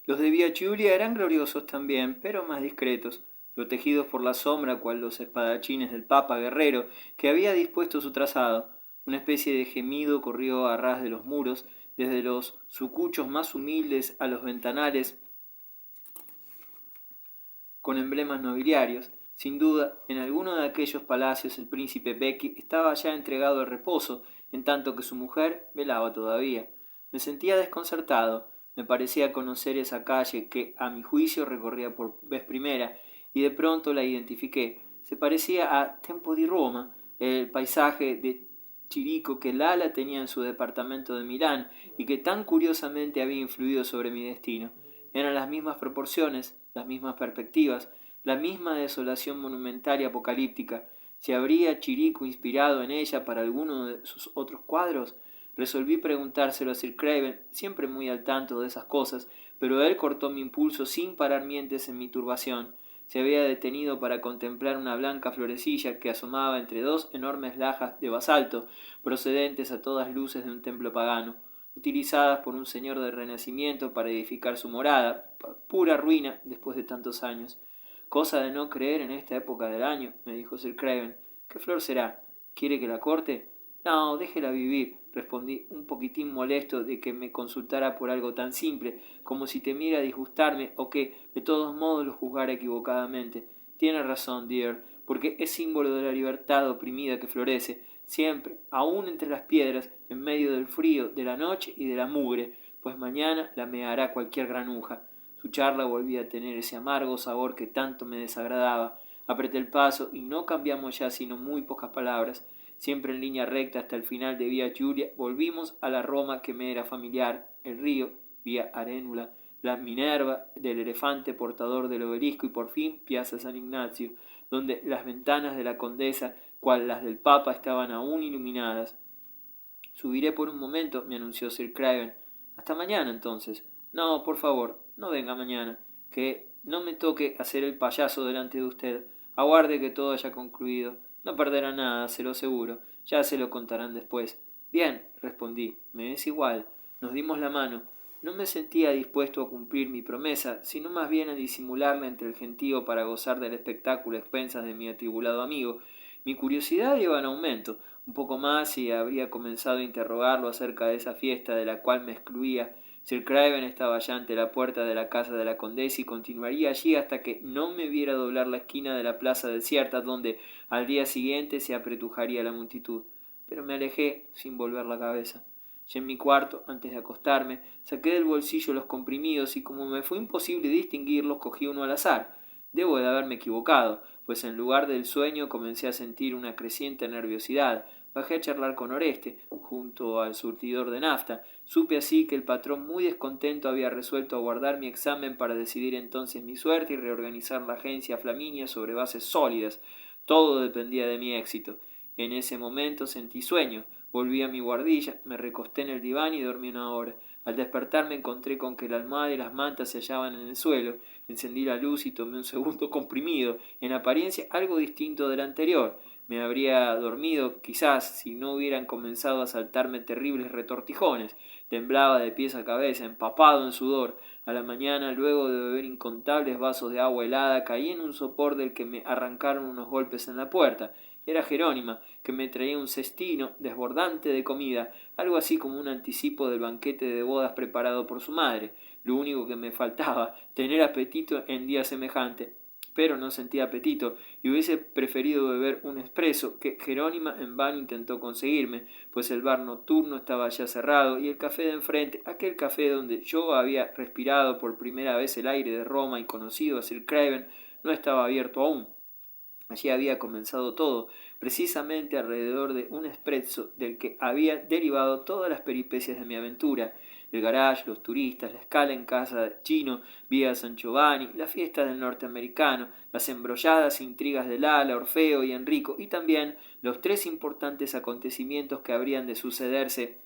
Los de Via Giulia eran gloriosos también, pero más discretos, protegidos por la sombra cual los espadachines del Papa guerrero que había dispuesto su trazado. Una especie de gemido corrió a ras de los muros, desde los sucuchos más humildes a los ventanales con emblemas nobiliarios. Sin duda, en alguno de aquellos palacios el príncipe Becky estaba ya entregado al reposo, en tanto que su mujer velaba todavía. Me sentía desconcertado. Me parecía conocer esa calle que, a mi juicio, recorría por vez primera, y de pronto la identifiqué. Se parecía a Tempo di Roma, el paisaje de Chirico que Lala tenía en su departamento de Milán y que tan curiosamente había influido sobre mi destino. Eran las mismas proporciones, las mismas perspectivas, la misma desolación monumental y apocalíptica. ¿Se habría Chirico inspirado en ella para alguno de sus otros cuadros? Resolví preguntárselo a Sir Craven, siempre muy al tanto de esas cosas, pero él cortó mi impulso sin parar mientes en mi turbación. Se había detenido para contemplar una blanca florecilla que asomaba entre dos enormes lajas de basalto, procedentes a todas luces de un templo pagano, utilizadas por un señor del Renacimiento para edificar su morada, pura ruina después de tantos años. Cosa de no creer en esta época del año, me dijo Sir Craven. ¿Qué flor será? ¿Quiere que la corte? No, déjela vivir, respondí, un poquitín molesto de que me consultara por algo tan simple, como si temiera disgustarme o que, de todos modos, lo juzgara equivocadamente. Tiene razón, dear, porque es símbolo de la libertad oprimida que florece, siempre, aun entre las piedras, en medio del frío, de la noche y de la mugre, pues mañana la meará cualquier granuja. Su charla volvía a tener ese amargo sabor que tanto me desagradaba. Apreté el paso y no cambiamos ya sino muy pocas palabras. Siempre en línea recta hasta el final de Via Giulia, volvimos a la Roma que me era familiar, el río, Via Arenula, la Minerva del elefante portador del obelisco y por fin Piazza San Ignacio, donde las ventanas de la condesa, cual las del Papa, estaban aún iluminadas. Subiré por un momento, me anunció Sir Craven. Hasta mañana, entonces. No, por favor, no venga mañana, que no me toque hacer el payaso delante de usted. Aguarde que todo haya concluido. No perderá nada, se lo aseguro. Ya se lo contarán después. Bien, respondí, me es igual. Nos dimos la mano. No me sentía dispuesto a cumplir mi promesa, sino más bien a disimularla entre el gentío para gozar del espectáculo a expensas de mi atribulado amigo. Mi curiosidad iba en aumento. Un poco más y habría comenzado a interrogarlo acerca de esa fiesta de la cual me excluía. Sir Craven estaba ya ante la puerta de la casa de la condesa y continuaría allí hasta que no me viera doblar la esquina de la plaza desierta donde al día siguiente se apretujaría la multitud. Pero me alejé sin volver la cabeza. Ya en mi cuarto, antes de acostarme, saqué del bolsillo los comprimidos y como me fue imposible distinguirlos, cogí uno al azar. Debo de haberme equivocado, pues en lugar del sueño comencé a sentir una creciente nerviosidad. Bajé a charlar con Oreste, junto al surtidor de nafta. Supe así que el patrón, muy descontento, había resuelto aguardar mi examen para decidir entonces mi suerte y reorganizar la agencia Flaminia sobre bases sólidas. Todo dependía de mi éxito. En ese momento sentí sueño. Volví a mi guardilla, me recosté en el diván y dormí una hora. Al despertar me encontré con que la almohada y las mantas se hallaban en el suelo. Encendí la luz y tomé un segundo comprimido, en apariencia algo distinto del anterior. Me habría dormido, quizás, si no hubieran comenzado a saltarme terribles retortijones. Temblaba de pies a cabeza, empapado en sudor. A la mañana, luego de beber incontables vasos de agua helada, caí en un sopor del que me arrancaron unos golpes en la puerta. Era Jerónima, que me traía un cestino desbordante de comida, algo así como un anticipo del banquete de bodas preparado por su madre. Lo único que me faltaba, tener apetito en día semejante. Pero no sentía apetito y hubiese preferido beber un espresso que Jerónima en vano intentó conseguirme, pues el bar nocturno estaba ya cerrado y el café de enfrente, aquel café donde yo había respirado por primera vez el aire de Roma y conocido a Sir Craven, no estaba abierto aún. Allí había comenzado todo, precisamente alrededor de un espresso del que había derivado todas las peripecias de mi aventura, el garage, los turistas, la escala en casa de Chino, vía San Giovanni, la fiesta del norteamericano, las embrolladas intrigas de Lala, Orfeo y Enrico, y también los tres importantes acontecimientos que habrían de sucederse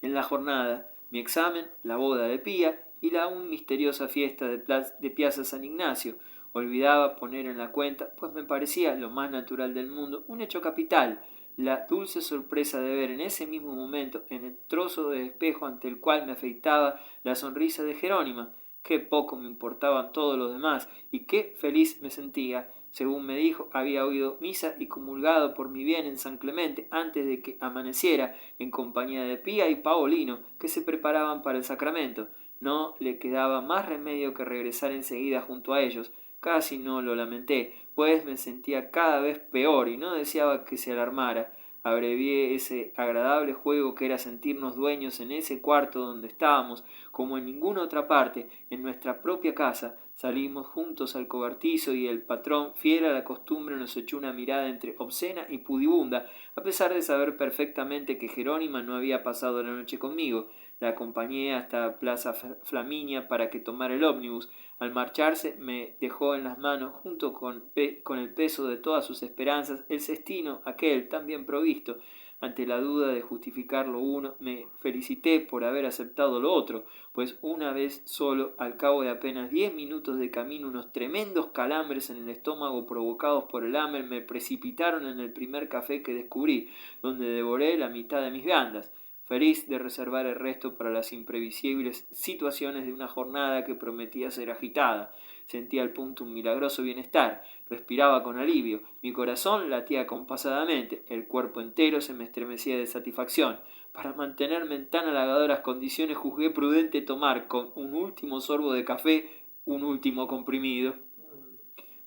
en la jornada: mi examen, la boda de Pía y la aún misteriosa fiesta de Piazza San Ignacio. Olvidaba poner en la cuenta, pues me parecía lo más natural del mundo, un hecho capital. la dulce sorpresa de ver en ese mismo momento, en el trozo de espejo ante el cual me afeitaba, la sonrisa de Jerónima. Qué poco me importaban todos los demás, y qué feliz me sentía. Según me dijo, había oído misa y comulgado por mi bien en San Clemente antes de que amaneciera, en compañía de Pía y Paolino, que se preparaban para el sacramento. No le quedaba más remedio que regresar enseguida junto a ellos. Casi no lo lamenté, pues me sentía cada vez peor y no deseaba que se alarmara. Abrevié ese agradable juego que era sentirnos dueños en ese cuarto donde estábamos, como en ninguna otra parte, en nuestra propia casa. Salimos juntos al cobertizo y el patrón, fiel a la costumbre, nos echó una mirada entre obscena y pudibunda, a pesar de saber perfectamente que Jerónima no había pasado la noche conmigo. La acompañé hasta Plaza Flaminia para que tomara el ómnibus. Al marcharse me dejó en las manos, junto con el peso de todas sus esperanzas, el cestino aquel tan bien provisto. Ante la duda de justificar lo uno, me felicité por haber aceptado lo otro, pues una vez solo, al cabo de apenas 10 minutos de camino, unos tremendos calambres en el estómago provocados por el hambre me precipitaron en el primer café que descubrí, donde devoré la mitad de mis viandas, feliz de reservar el resto para las imprevisibles situaciones de una jornada que prometía ser agitada. Sentía al punto un milagroso bienestar, respiraba con alivio, mi corazón latía compasadamente, el cuerpo entero se me estremecía de satisfacción. Para mantenerme en tan halagadoras condiciones juzgué prudente tomar con un último sorbo de café un último comprimido.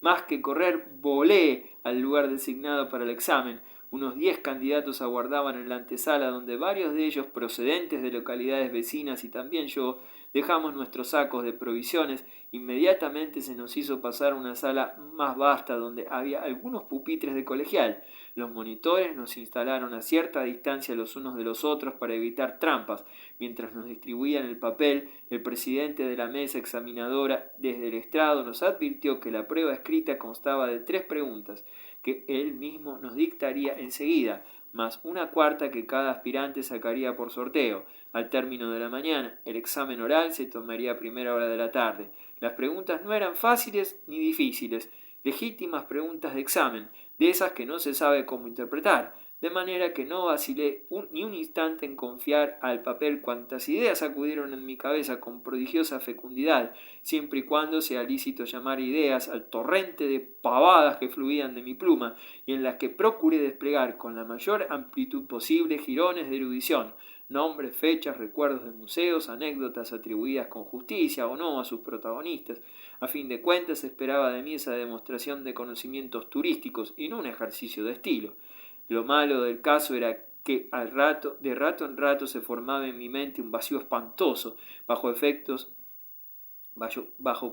Más que correr, volé al lugar designado para el examen. Unos 10 candidatos aguardaban en la antesala, donde varios de ellos procedentes de localidades vecinas y también yo dejamos nuestros sacos de provisiones. Inmediatamente se nos hizo pasar a una sala más vasta, donde había algunos pupitres de colegial. Los monitores nos instalaron a cierta distancia los unos de los otros para evitar trampas. Mientras nos distribuían el papel, el presidente de la mesa examinadora desde el estrado nos advirtió que la prueba escrita constaba de 3 preguntas, que él mismo nos dictaría enseguida, más una cuarta que cada aspirante sacaría por sorteo. Al término de la mañana, el examen oral se tomaría a primera hora de la tarde. Las preguntas no eran fáciles ni difíciles, legítimas preguntas de examen, de esas que no se sabe cómo interpretar, de manera que no vacilé ni un instante en confiar al papel cuantas ideas acudieron en mi cabeza con prodigiosa fecundidad, siempre y cuando sea lícito llamar ideas al torrente de pavadas que fluían de mi pluma, y en las que procuré desplegar con la mayor amplitud posible jirones de erudición, nombres, fechas, recuerdos de museos, anécdotas atribuidas con justicia o no a sus protagonistas. A fin de cuentas esperaba de mí esa demostración de conocimientos turísticos y no un ejercicio de estilo. Lo malo del caso era que de rato en rato se formaba en mi mente un vacío espantoso, bajo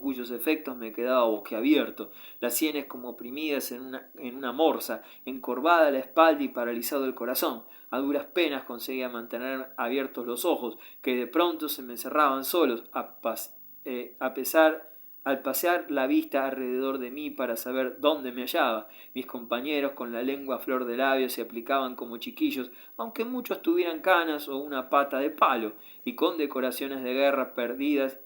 cuyos efectos me quedaba boquiabierto, las sienes como oprimidas en una morsa, encorvada la espalda y paralizado el corazón. A duras penas conseguía mantener abiertos los ojos, que de pronto se me cerraban solos, al pasear la vista alrededor de mí para saber dónde me hallaba. Mis compañeros, con la lengua a flor de labios, se aplicaban como chiquillos, aunque muchos tuvieran canas o una pata de palo, y con decoraciones de guerra prendidas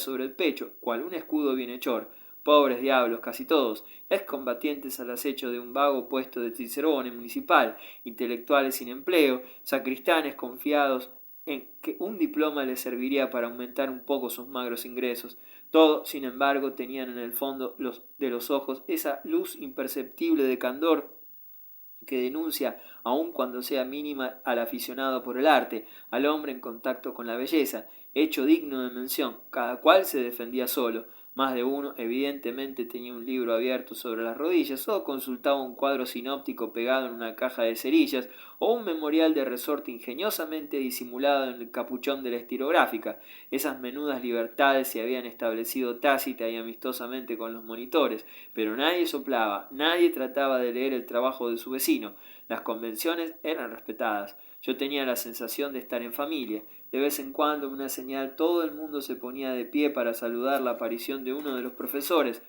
sobre el pecho, cual un escudo bienhechor. Pobres diablos, casi todos, excombatientes al acecho de un vago puesto de cicerone municipal, intelectuales sin empleo, sacristanes confiados en que un diploma les serviría para aumentar un poco sus magros ingresos. Todos, sin embargo, tenían en el fondo de los ojos esa luz imperceptible de candor que denuncia, aun cuando sea mínima, al aficionado por el arte, al hombre en contacto con la belleza, hecho digno de mención. Cada cual se defendía solo. Más de uno evidentemente tenía un libro abierto sobre las rodillas o consultaba un cuadro sinóptico pegado en una caja de cerillas o un memorial de resorte ingeniosamente disimulado en el capuchón de la estilográfica. Esas menudas libertades se habían establecido tácita y amistosamente con los monitores, pero nadie soplaba, nadie trataba de leer el trabajo de su vecino. Las convenciones eran respetadas. Yo tenía la sensación de estar en familia. De vez en cuando, en una señal, todo el mundo se ponía de pie para saludar la aparición de uno de los profesores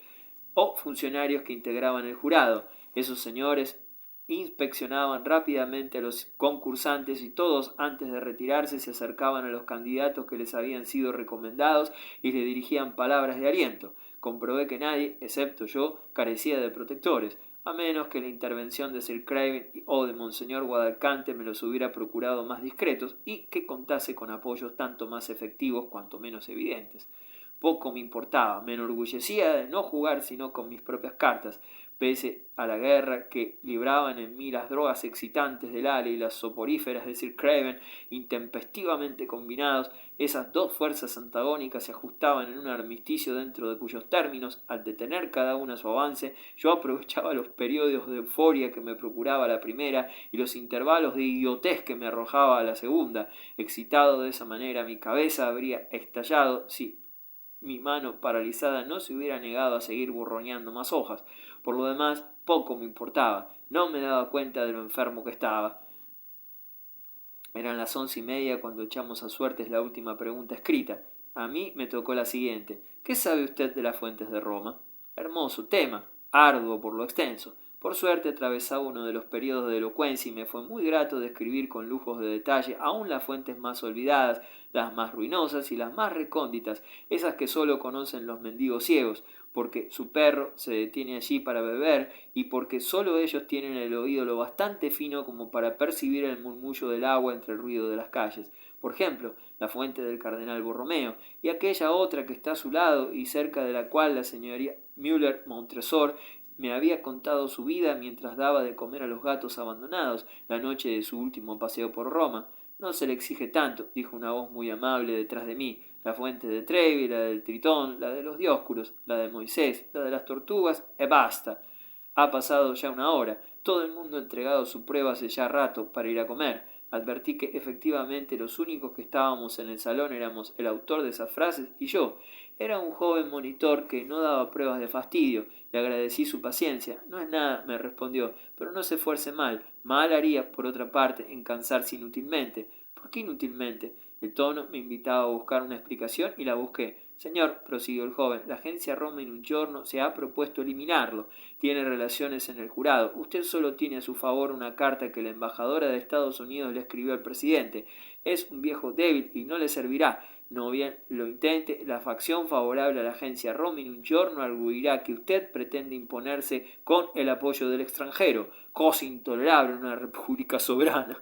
o funcionarios que integraban el jurado. Esos señores inspeccionaban rápidamente a los concursantes y todos, antes de retirarse, se acercaban a los candidatos que les habían sido recomendados y les dirigían palabras de aliento. Comprobé que nadie, excepto yo, carecía de protectores. a menos que la intervención de Sir Craven o de Monseñor Guadalcante me los hubiera procurado más discretos y que contase con apoyos tanto más efectivos cuanto menos evidentes. Poco me importaba, me enorgullecía de no jugar sino con mis propias cartas, pese a la guerra que libraban en mí las drogas excitantes del Ale y las soporíferas de Sir Craven, intempestivamente combinados. Esas dos fuerzas antagónicas se ajustaban en un armisticio dentro de cuyos términos, al detener cada una su avance, yo aprovechaba los periodos de euforia que me procuraba la primera y los intervalos de idiotez que me arrojaba la segunda. Excitado de esa manera, mi cabeza habría estallado si mi mano paralizada no se hubiera negado a seguir borroneando más hojas. Por lo demás, poco me importaba. No me daba cuenta de lo enfermo que estaba. Eran las 11:30 cuando echamos a suertes la última pregunta escrita. A mí me tocó la siguiente. ¿Qué sabe usted de las fuentes de Roma? Hermoso tema, arduo por lo extenso. Por suerte atravesaba uno de los periodos de elocuencia y me fue muy grato describir con lujos de detalle aún las fuentes más olvidadas, las más ruinosas y las más recónditas, esas que sólo conocen los mendigos ciegos, porque su perro se detiene allí para beber y porque sólo ellos tienen el oído lo bastante fino como para percibir el murmullo del agua entre el ruido de las calles. Por ejemplo, la fuente del cardenal Borromeo, y aquella otra que está a su lado y cerca de la cual la señoría Müller-Montresor me había contado su vida mientras daba de comer a los gatos abandonados la noche de su último paseo por Roma. No se le exige tanto, dijo una voz muy amable detrás de mí. La fuente de Trevi, la del Tritón, la de los Dioscuros, la de Moisés, la de las tortugas, e basta. Ha pasado ya una hora. Todo el mundo ha entregado su prueba hace ya rato para ir a comer. Advertí que efectivamente los únicos que estábamos en el salón éramos el autor de esas frases y yo. Era un joven monitor que no daba pruebas de fastidio. Le agradecí su paciencia. No es nada, me respondió, pero no se esfuerce mal. Mal haría, por otra parte, en cansarse inútilmente. ¿Por qué inútilmente? El tono me invitaba a buscar una explicación y la busqué. Señor, prosiguió el joven, la agencia Roma in un giorno se ha propuesto eliminarlo. Tiene relaciones en el jurado. Usted solo tiene a su favor una carta que la embajadora de Estados Unidos le escribió al presidente. Es un viejo débil y no le servirá. No bien lo intente, la facción favorable a la agencia Roma in un giorno arguirá que usted pretende imponerse con el apoyo del extranjero, cosa intolerable en una república soberana.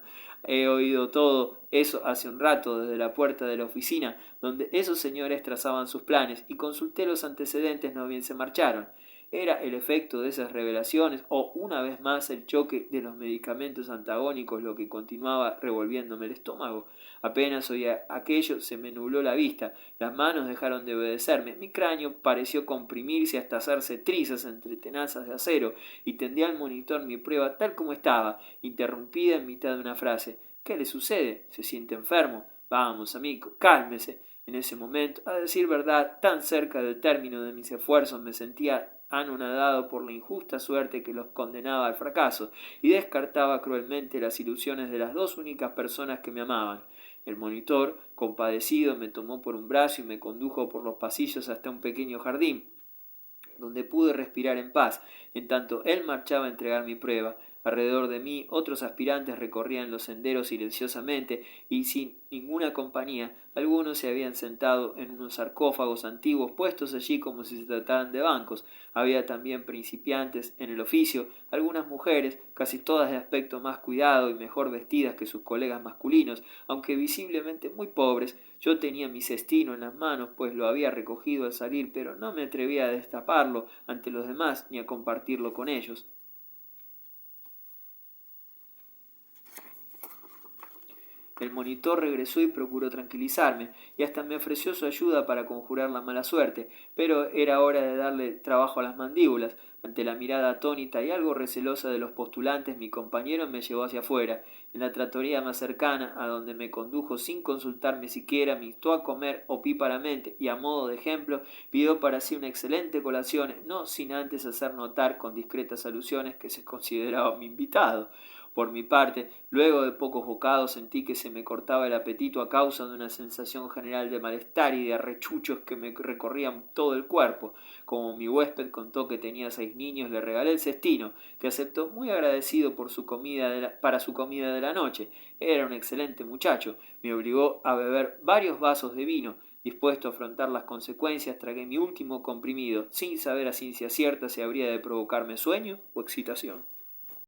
He oído todo eso hace un rato desde la puerta de la oficina donde esos señores trazaban sus planes y consulté los antecedentes no bien se marcharon. ¿Era el efecto de esas revelaciones o, una vez más, el choque de los medicamentos antagónicos lo que continuaba revolviéndome el estómago? Apenas oía aquello se me nubló la vista, las manos dejaron de obedecerme, mi cráneo pareció comprimirse hasta hacerse trizas entre tenazas de acero y tendí al monitor mi prueba tal como estaba, interrumpida en mitad de una frase. ¿Qué le sucede? ¿Se siente enfermo? Vamos, amigo, cálmese. En ese momento, a decir verdad, tan cerca del término de mis esfuerzos me sentía anonadado por la injusta suerte que los condenaba al fracaso y descartaba cruelmente las ilusiones de las dos únicas personas que me amaban. El monitor, compadecido, me tomó por un brazo y me condujo por los pasillos hasta un pequeño jardín, donde pude respirar en paz, en tanto él marchaba a entregar mi prueba. Alrededor de mí otros aspirantes recorrían los senderos silenciosamente y sin ninguna compañía. Algunos se habían sentado en unos sarcófagos antiguos puestos allí como si se trataran de bancos. Había también principiantes en el oficio, algunas mujeres, casi todas de aspecto más cuidado y mejor vestidas que sus colegas masculinos, aunque visiblemente muy pobres. Yo tenía mi cestino en las manos, pues lo había recogido al salir, pero no me atrevía a destaparlo ante los demás ni a compartirlo con ellos. El monitor regresó y procuró tranquilizarme, y hasta me ofreció su ayuda para conjurar la mala suerte, pero era hora de darle trabajo a las mandíbulas. Ante la mirada atónita y algo recelosa de los postulantes, mi compañero me llevó hacia afuera. En la trattoria más cercana, a donde me condujo sin consultarme siquiera, me instó a comer opíparamente y, a modo de ejemplo, pidió para sí una excelente colación, no sin antes hacer notar con discretas alusiones que se consideraba mi invitado. Por mi parte, luego de pocos bocados sentí que se me cortaba el apetito a causa de una sensación general de malestar y de arrechuchos que me recorrían todo el cuerpo. Como mi huésped contó que tenía 6 niños, le regalé el cestino, que aceptó muy agradecido por su comida para su comida de la noche. Era un excelente muchacho. Me obligó a beber varios vasos de vino. Dispuesto a afrontar las consecuencias, tragué mi último comprimido, sin saber a ciencia cierta si habría de provocarme sueño o excitación.